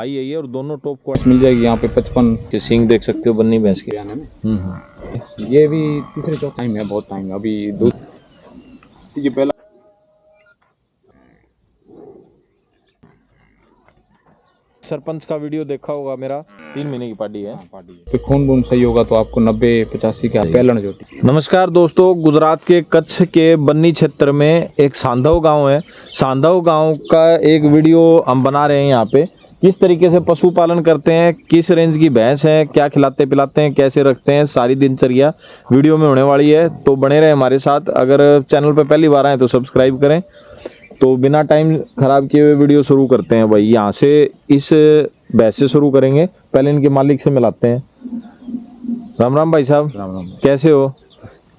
आई है ये, और दोनों टॉप क्वालिटी मिल जाएगी यहाँ पे। 55 के सींग देख सकते हो बन्नी भैंस के। ये भी तीसरे चौथे टाइम है, बहुत टाइम है अभी। दो ये पहला सरपंच का वीडियो देखा होगा मेरा, 3 महीने की पार्टी है। तो खून बून सही होगा तो आपको 90-85 का पहलन जोटी। नमस्कार दोस्तों, गुजरात के कच्छ के बन्नी क्षेत्र में एक सांधव गांव है। सांधव गांव का एक वीडियो हम बना रहे हैं यहाँ पे। किस तरीके से पशुपालन करते हैं, किस रेंज की भैंस है, क्या खिलाते पिलाते हैं, कैसे रखते हैं, सारी दिनचर्या वीडियो में होने वाली है। तो बने रहे हमारे साथ। अगर चैनल पे पहली बार आए तो सब्सक्राइब करें। तो बिना टाइम खराब किए हुए वीडियो शुरू करते हैं भाई। यहाँ से इस भैंस से शुरू करेंगे। पहले इनके मालिक से मिलाते हैं। राम राम भाई साहब, राम राम। कैसे हो?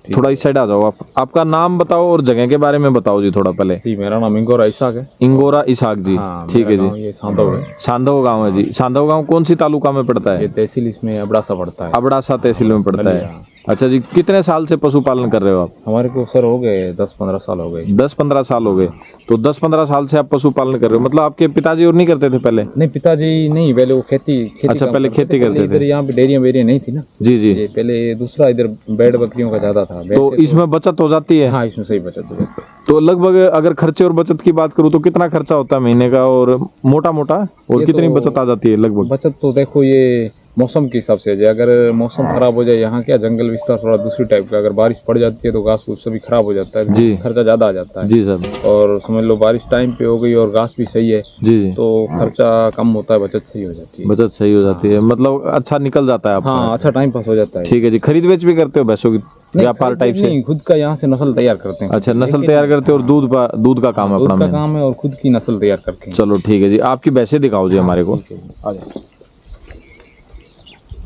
थोड़ा इस साइड आ जाओ आप। आपका नाम बताओ और जगह के बारे में बताओ जी थोड़ा पहले। जी मेरा नाम इंगोरा इसाक है। इंगोरा इसाक जी, हाँ, ठीक है मेरा जी। ये सांधव है। सांधव गांव है जी। सांधव गांव कौन सी तालुका में पड़ता ये है? तहसील इसमें अबड़ासा पड़ता है। अबड़ासा तहसील में पड़ता है। हाँ। अच्छा जी, कितने साल से पशुपालन कर रहे हो आप? हमारे को सर हो गए 10-15 साल हो गए। 10-15 साल हो गए। तो 10-15 साल से आप पशुपालन कर रहे हो। मतलब आपके पिताजी और नहीं करते थे पहले? नहीं पिताजी नहीं, पहले वो खेती अच्छा, काम पहले खेती करते थे। इधर यहाँ पे डेयरियां वेरियां नहीं थी ना। जी जी। ये पहले दूसरा इधर बैड बकरियों का ज्यादा था। तो इसमें बचत हो जाती है? हाँ इसमें सही बचत हो जाती है। तो लगभग अगर खर्चे और बचत की बात करूँ तो कितना खर्चा होता है महीने का, और मोटा मोटा, और ये कितनी तो बचत आ जाती है लगभग? बचत तो देखो ये मौसम के हिसाब से है। अगर मौसम खराब हो जाए, यहाँ क्या जंगल विस्तार थोड़ा दूसरी टाइप का, अगर बारिश पड़ जाती है तो घास फूस सभी खराब हो जाता है जी। खर्चा ज्यादा आ जाता है जी सर। और समझ लो बारिश टाइम पे हो गई और घास भी सही है जी जी। तो खर्चा कम होता है, बचत सही हो जाती है। बचत सही हो जाती है, मतलब अच्छा निकल जाता है आपका। हाँ अच्छा टाइम पास हो जाता है। ठीक है जी। खरीद बेच भी करते हो भैंसों की, व्यापार टाइप से? नहीं, खुद का यहाँ से नस्ल तैयार करते हैं। अच्छा, नस्ल तैयार करते हो और दूध का काम है दूध अपना का में। काम है और खुद की नस्ल तैयार करते हैं। चलो ठीक है जी। आपकी भैंसे दिखाओ जी हमारे को। आ जाओ।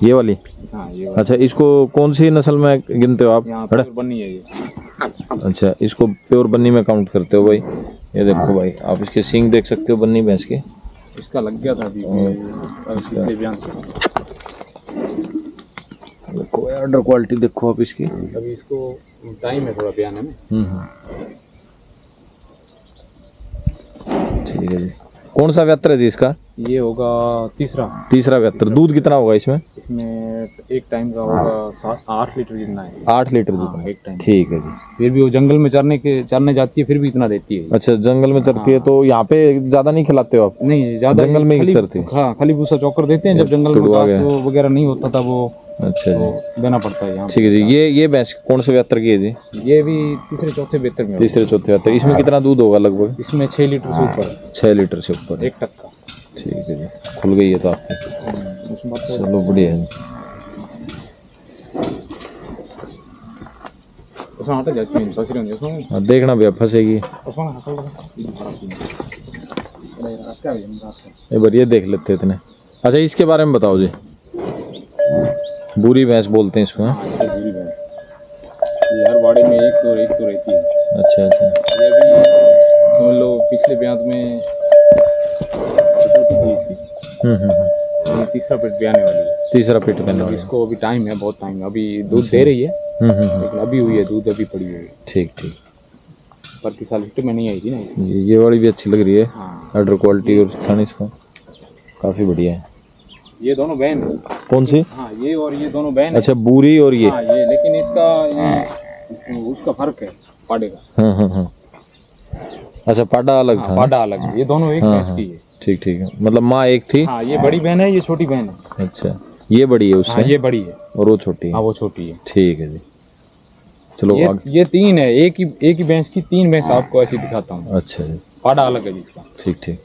ये वाली? हाँ ये अच्छा, इसको कौन सी नस्ल में गिनते हो आप? यहाँ पर बनी है ये। अच्छा, इसको प्योर बन्नी में काउंट करते हो भाई। ये देखो भाई, आप इसके सींग देख सकते हो बन्नी भैंस के। इसका लग गया था अभी पिछले बयान से। देखो ऑर्डर क्वालिटी देखो आप इसकी। अभी इसको टाइम है थोड़ा बयान में। ठीक है जी। कौन सा व्यात्र है जी इसका? ये होगा तीसरा व्यात्र। दूध कितना होगा इसमें? इसमें एक टाइम का होगा 8 लीटर जितना है। 8 लीटर हाँ, दूध? एक टाइम। ठीक है जी। फिर भी वो जंगल में चरने जाती है फिर भी इतना देती है। अच्छा, जंगल में चरती है तो यहाँ पे ज्यादा नहीं खिलाते हो आप? नहीं ज्यादा, जंगल में ही चरती है। हाँ खाली भूसा चौकर देते हैं। जब जंगल में घास वगैरह नहीं होता था वो अच्छा जी, तो देना पड़ता है यहाँ। ठीक है जी। ये भैंस कौन से व्यात्र की है जी? ये भी तीसरे चौथे बेहतर में। तीसरे चौथे व्यात्र। इसमें कितना दूध होगा लगभग? इसमें 6 लीटर से ऊपर। 6 लीटर से ऊपर। 1 टक का। ठीक है जी। खुल गई है तो आपकी। चलो बढ़िया है। हाँ, देखना भैया फंसेगी। ये बढ़िया देख लेते हैं इतने। अच्छा, इसके बारे में बताओ जी। बुरी भैंस बोलते हैं इसको? ये हर बाड़े में एक तो रहती है। अच्छा अच्छा। ये भी समझ लो पिछले ब्याज में ये तीसरा पेट ब्याने वाली है। तीसरा पेट बना हुआ है। इसको अभी टाइम है, बहुत टाइम है। अभी दूध दे रही है लेकिन अभी हुई है, दूध अभी पड़ी हुई है। ठीक ठीक। पर की साल हिट में नहीं आई थी ना। ये वाली भी अच्छी लग रही है। हाँ। ऑर्डर क्वालिटी और थान इसका काफी बढ़िया है। ये दोनों बहन है। कौन सी? हाँ ये और ये दोनों बहन है। अच्छा, बूरी और ये? हाँ ये, लेकिन इसका उसका फर्क है पाड़े का। हाँ। अच्छा, पाडा अलग था? पाडा अलग है। ये दोनों एक भैंस की है। ठीक ठीक है। मतलब माँ एक थी? हाँ ये बड़ी बहन है, ये छोटी बहन है। अच्छा, ये बड़ी है उससे? हाँ ये बड़ी है और वो छोटी है? हाँ वो छोटी है। ठीक है जी। चलो आगे। ये 3 है। एक ही भैंस की 3 भैंस आपको ऐसी दिखाता हूँ। अच्छा जी। पाड़ा अलग है जिसका। ठीक ठीक।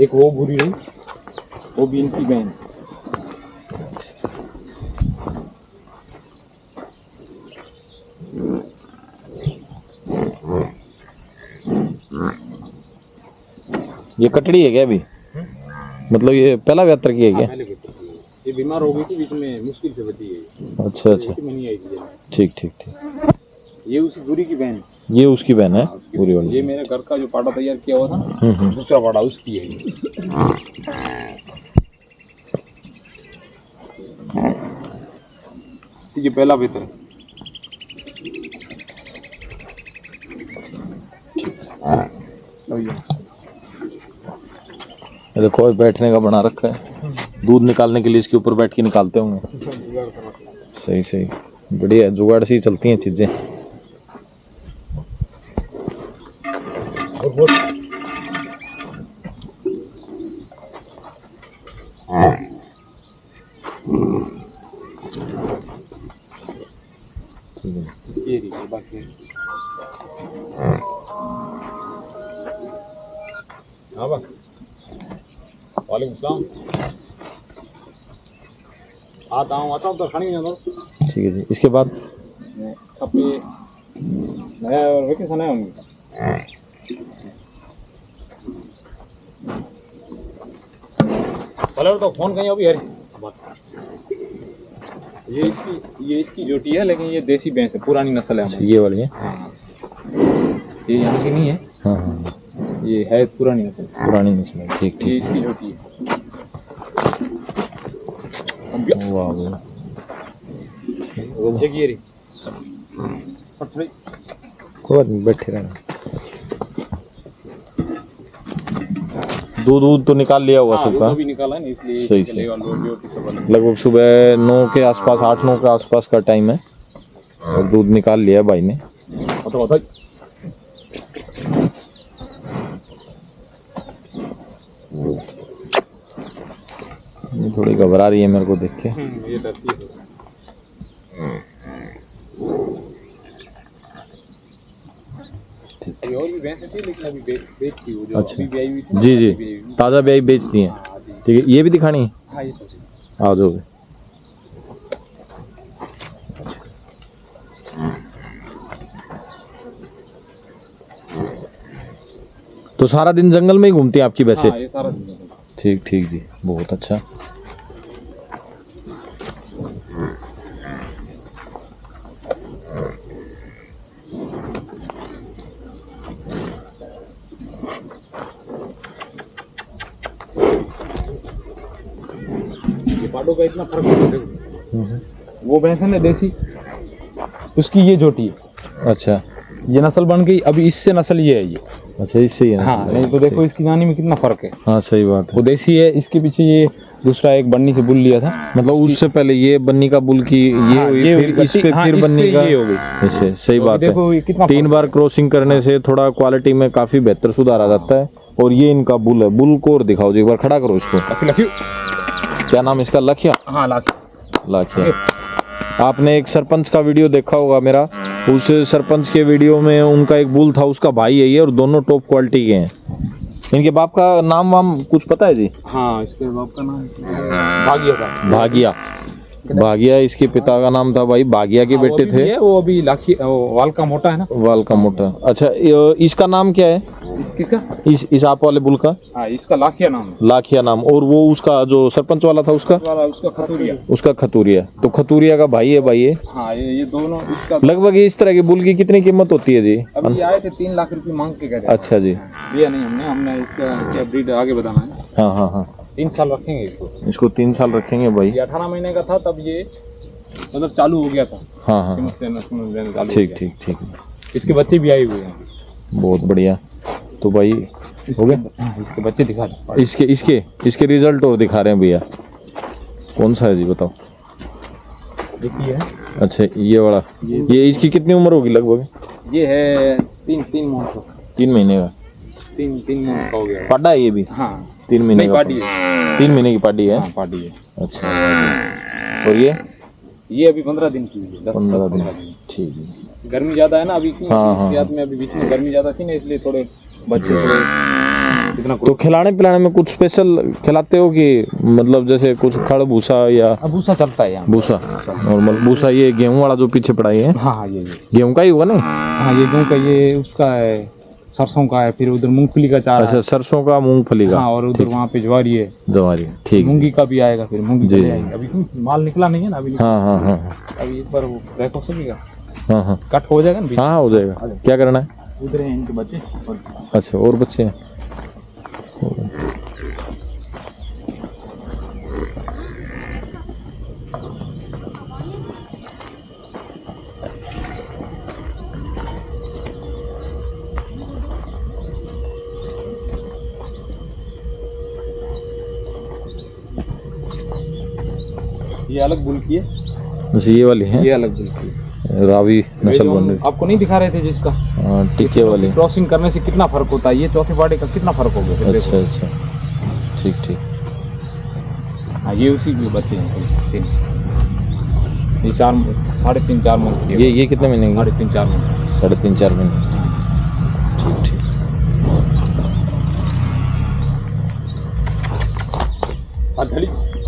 एक वो भूरी रही, वो भी इनकी बहन। ये कटड़ी है क्या अभी? मतलब ये पहला व्यात्र की है क्या? ये बीमार हो गई थी बीच में, मुश्किल से बची है। अच्छा अच्छा। नहीं आई थी। ठीक ठीक ठीक। ये उसी भूरी की बहन। ये उसकी बहन है पूरी वाली? ये मेरे घर का जो पाड़ा तैयार किया हुआ था ना, दूसरा पाड़ा उसकी है। ये पहला बेहतर है। देखो बैठने का बना रखा है, दूध निकालने के लिए इसके ऊपर बैठ के निकालते होंगे। सही सही, बढ़िया, जुगाड़ से ही चलती हैं चीजें। आता हूँ तो खड़ी है। ठीक है जी, इसके बाद नया वेकेशन है उनका। पहले तो फोन कहीं अभी है। ये इसकी जोटी है, लेकिन ये देसी भैंस है, पुरानी नस्ल है। ये वाली है। हाँ। ये यहाँ की नहीं है। हाँ हाँ, ये है पुरानी नस्ल। पुरानी नस्ल है। ठीक ये ठीक। इसकी जोटी है। वाह वाह, कोई बात नहीं, बैठे रहना। दूध तो निकाल लिया होगा सबका। अभी निकाला है, इसलिए सही सही। लगभग सुबह 9 के आसपास, 8-9 के आसपास का टाइम है और दूध निकाल लिया भाई ने। ये थोड़ी घबरा रही है मेरे को देख के। ये डरती है। और भी भैंस थी, लेकिन अभी बेच दी वो जो अच्छा। अभी ब्याई हुई थी। जी जी, ताज़ा ब्याई बेच दी है। ठीक है, ये भी दिखानी है। हाँ, ये सब। आ जाओगे। तो सारा दिन जंगल में ही घूमती है आपकी वैसे? हाँ, ये सारा दिन। ठीक ठीक जी, बहुत अच्छा। ये पाडों का इतना फर्क है। वो भैंस है ना देसी, उसकी ये जोटी है। अच्छा, ये नस्ल बन गई, अभी इससे नस्ल ये है। ये अच्छा, इससे ही है ना? हाँ, नहीं तो देखो इसकी गानी में कितना फर्क है। हाँ सही बात है। वो देसी है, इसके पीछे ये दूसरा एक बन्नी से बुल लिया था। मतलब उससे पहले ये बन्नी का बुल की ये हाँ, हुई, ये फिर हुई इस पे बत्ती, हाँ, फिर इससे बन्नी का ये हो गई। ऐसे। सही तो बात देखो ये है। कितना 3 बार क्रॉसिंग करने से थोड़ा क्वालिटी में काफी बेहतर सुधार आ जाता है। और ये इनका बुल है। बुल को और दिखाओ जी, एक बार खड़ा करो इसको। क्या नाम इसका? लखिया। हाँ, लाखिया। आपने एक सरपंच का वीडियो देखा होगा मेरा, उस सरपंच के वीडियो में उनका एक बुल था, उसका भाई है ये, और दोनों टॉप क्वालिटी के हैं। इनके बाप का नाम वाम कुछ पता है जी? हाँ, इसके बाप का नाम भागिया था। भागिया। भागिया इसके पिता का नाम था भाई, भागिया के बेटे थे। वो अभी लाखी वाल का मोटा है ना। वाल का मोटा। अच्छा, इसका नाम क्या है? किसका? इस आप वाले बुल का? हाँ, इसका लाखिया नाम है। लाखिया नाम। और वो उसका जो सरपंच वाला था उसका? उसका खतूरिया। उसका खतूरिया। तो खतूरिया का भाई है भाई ये। हाँ, ये दोनों इसका। लगभग इस तरह के बुल की कितनी कीमत होती है जी? अभी आए थे 3 लाख रुपए मांग के गए। अच्छा जी। दिया नहीं हमने इसका क्या ब्रीड आगे बताना है। हाँ हाँ हाँ, 3 साल रखेंगे इसको। 3 साल रखेंगे भाई। ये 18 महीने का था तब ये मतलब चालू हो गया था। हाँ हाँ, ठीक ठीक ठीक। इसके बच्चे भी आए हुए हैं। बहुत बढ़िया। तो भाई हो गए? इसके बच्चे दिखा दो। इसके रिजल्ट और दिखा रहे हैं भैया। कौन सा है जी बताओ? देखिए। अच्छा, ये वाला। ये इसकी कितनी उम्र होगी लगभग? ये है 3 महीने का। 3 महीने का। 3 महीने का हो गया। पाडा है ये भी? हाँ, 3 महीने का पाडी है। 3 महीने की पाडी है। हाँ, पाडी है। अच्छा, और ये अभी 15 दिन की है। 15 दिन। ठीक है। गर्मी ज्यादा है ना अभी की। हाँ। में अभी बीच में गर्मी ज्यादा थी ना, इसलिए थोड़े बच्चे थोड़े इतना। तो खिलाने पिलाने में कुछ स्पेशल खिलाते हो कि मतलब जैसे कुछ खड़ भूसा या? भूसा चलता है यहाँ। भूसा नॉर्मल भूसा। ये गेहूं वाला जो पीछे पड़ा है? हाँ, ये गेहूं का ही होगा ना? हाँ, ये गेहूं का, ये उसका है, सरसों का है, फिर उधर मूंगफली का चारा। अच्छा, सरसों का, मूंगफली का। हाँ, और उधर वहाँ पे ज्वारी है। ज्वारी, ठीक। मूंगी का भी आएगा, फिर मूंगी जी। चले आएगी। अभी माल निकला नहीं है ना अभी। हाँ हाँ हाँ अभी एक बार वो रैक हो सकेगा। हाँ हाँ, कट हो जाएगा ना। हाँ हो जाएगा। क्या करना है? उधर है इनके बच्चे। अच्छा, और बच्चे हैं? ये अलग बुल की है, जैसे ये वाली है, ये अलग बुल की है। रावी ये नस्ल जो बन रही आपको नहीं दिखा रहे थे जिसका है, टिक्के वाली। क्रॉसिंग करने से कितना फर्क होता है, ये चौथे पार्टी का कितना फर्क हो गया फिर अच्छा देखो। अच्छा, ठीक ठीक। हाँ ये उसी के बच्चे हैं, तीन, ये 3.5-4 मंथ की है। ये कितने महीने की? 3.5-4 मंथ। 3.5-4 महीने। ठीक ठीक।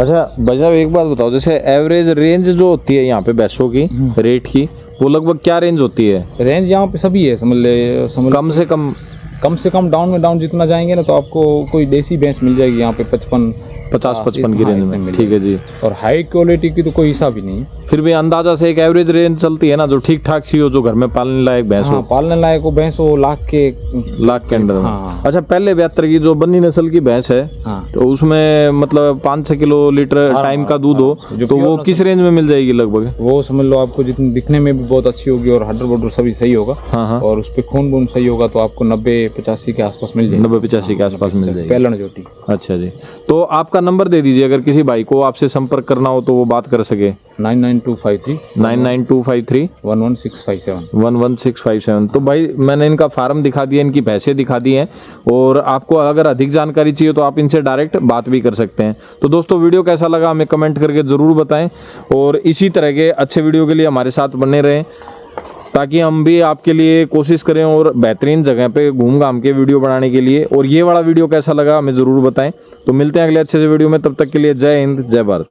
अच्छा भाई साहब एक बात बताओ, जैसे एवरेज रेंज जो होती है यहाँ पे भैंसों की रेट की, वो लगभग क्या रेंज होती है? रेंज यहाँ पे सभी है, समझ कम से कम डाउन में डाउन जितना जाएंगे ना, तो आपको कोई देसी भैंस मिल जाएगी यहाँ पे 50-55 की रेंज में। ठीक है जी। और हाई क्वालिटी की तो कोई हिसाब ही नहीं है। फिर भी अंदाजा से एक एवरेज रेंज चलती है ना, जो ठीक ठाक सी हो, जो घर में पालने लायक भैंस हाँ, हो। पालने लायक वो भैंस हो लाख के अंडर में। हाँ। अच्छा, पहले 72 की जो बन्नी नस्ल की भैंस है, हाँ। तो उसमें मतलब 5-6 किलो लीटर टाइम का दूध हो, तो वो किस रेंज में मिल जाएगी लगभग? वो समझ लो आपको जितनी दिखने में भी बहुत अच्छी होगी और हड्डर बड्डर सभी सही होगा। हाँ। और उस पर खून बून सही होगा तो आपको 90-85 के आसपास मिल जाएगी। 90-85 के आसपास मिल जाएगी पहलन जोटी। अच्छा जी। तो आपका नंबर दे दीजिए, अगर किसी भाई को आपसे संपर्क करना हो तो वो बात कर सके। 99253 99253 11657 11657। तो भाई मैंने इनका फार्म दिखा दिया, इनकी भैंसें दिखा दी हैं, और आपको अगर अधिक जानकारी चाहिए तो आप इनसे डायरेक्ट बात भी कर सकते हैं। तो दोस्तों वीडियो कैसा लगा हमें कमेंट करके ज़रूर बताएं, और इसी तरह के अच्छे वीडियो के लिए हमारे साथ बने रहें, ताकि हम भी आपके लिए कोशिश करें और बेहतरीन जगह पे घूम घाम के वीडियो बनाने के लिए। और ये वाला वीडियो कैसा लगा हमें ज़रूर बताएं। तो मिलते हैं अगले अच्छे से वीडियो में, तब तक के लिए जय हिंद जय भारत।